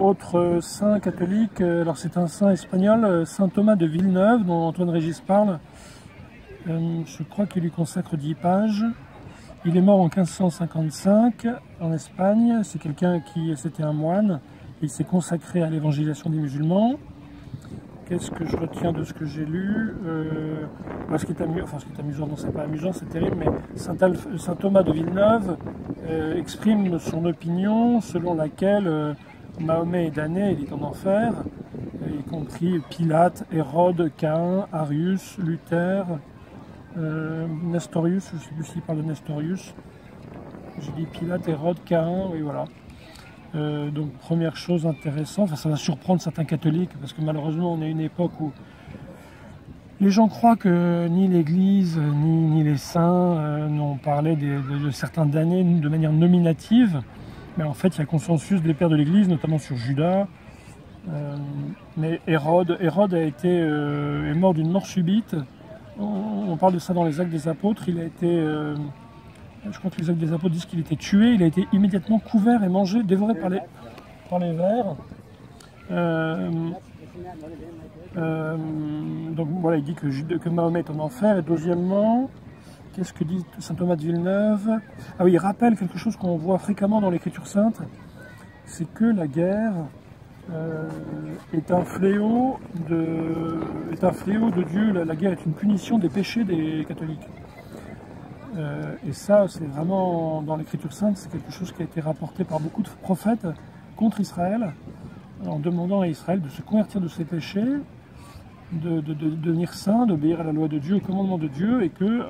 Autre saint catholique, alors c'est un saint espagnol, saint Thomas de Villeneuve, dont Antoine Régis parle. Je crois qu'il lui consacre 10 pages. Il est mort en 1555 en Espagne. C'est quelqu'un qui, c'était un moine. Il s'est consacré à l'évangélisation des musulmans. Qu'est-ce que je retiens de ce que j'ai lu? Ce qui est amusant, non c'est pas amusant, c'est terrible, mais saint Thomas de Villeneuve exprime son opinion selon laquelle Mahomet est damné, il est en enfer, y compris Pilate, Hérode, Caïn, Arius, Luther, Nestorius, je ne sais plus s'il parle de Nestorius. J'ai dit Pilate, Hérode, Caïn, oui voilà. Donc première chose intéressante, enfin, ça va surprendre certains catholiques parce que malheureusement on est à une époque où les gens croient que ni l'Église ni les saints n'ont parlé de certains damnés de manière nominative, mais en fait il y a consensus des pères de l'Église, notamment sur Judas. Mais Hérode est mort d'une mort subite. On parle de ça dans les Actes des Apôtres. Il a été je crois que les Actes des Apôtres disent qu'il était tué, il a été immédiatement couvert et mangé, dévoré par les vers. Donc voilà, il dit que Mahomet est en enfer. Et deuxièmement, qu'est-ce que dit saint Thomas de Villeneuve? Ah oui, il rappelle quelque chose qu'on voit fréquemment dans l'Écriture sainte, c'est que la guerre est un fléau de Dieu. La guerre est une punition des péchés des catholiques. Et ça, c'est vraiment, dans l'Écriture sainte, c'est quelque chose qui a été rapporté par beaucoup de prophètes contre Israël, en demandant à Israël de se convertir de ses péchés, de devenir saint, d'obéir à la loi de Dieu, au commandement de Dieu, et que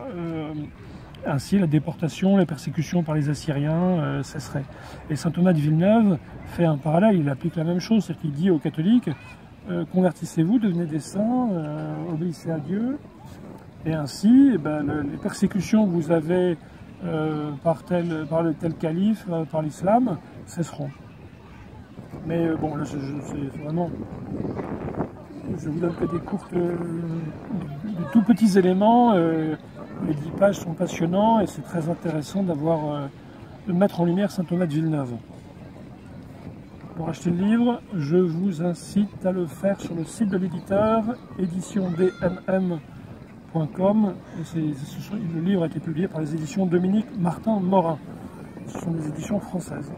ainsi la déportation, les persécutions par les Assyriens cesseraient. Et saint Thomas de Villeneuve fait un parallèle, il applique la même chose, c'est-à-dire qu'il dit aux catholiques, convertissez-vous, devenez des saints, obéissez à Dieu. Et ainsi, les persécutions que vous avez par le tel calife, par l'islam, cesseront. Mais bon, là, c'est vraiment... Je vous donne que des courtes... de tout petits éléments. Les 10 pages sont passionnants et c'est très intéressant de mettre en lumière saint Thomas de Villeneuve. Pour acheter le livre, je vous incite à le faire sur le site de l'éditeur, éditiondmm.com. Le livre a été publié par les éditions Dominique Martin Morin. Ce sont des éditions françaises.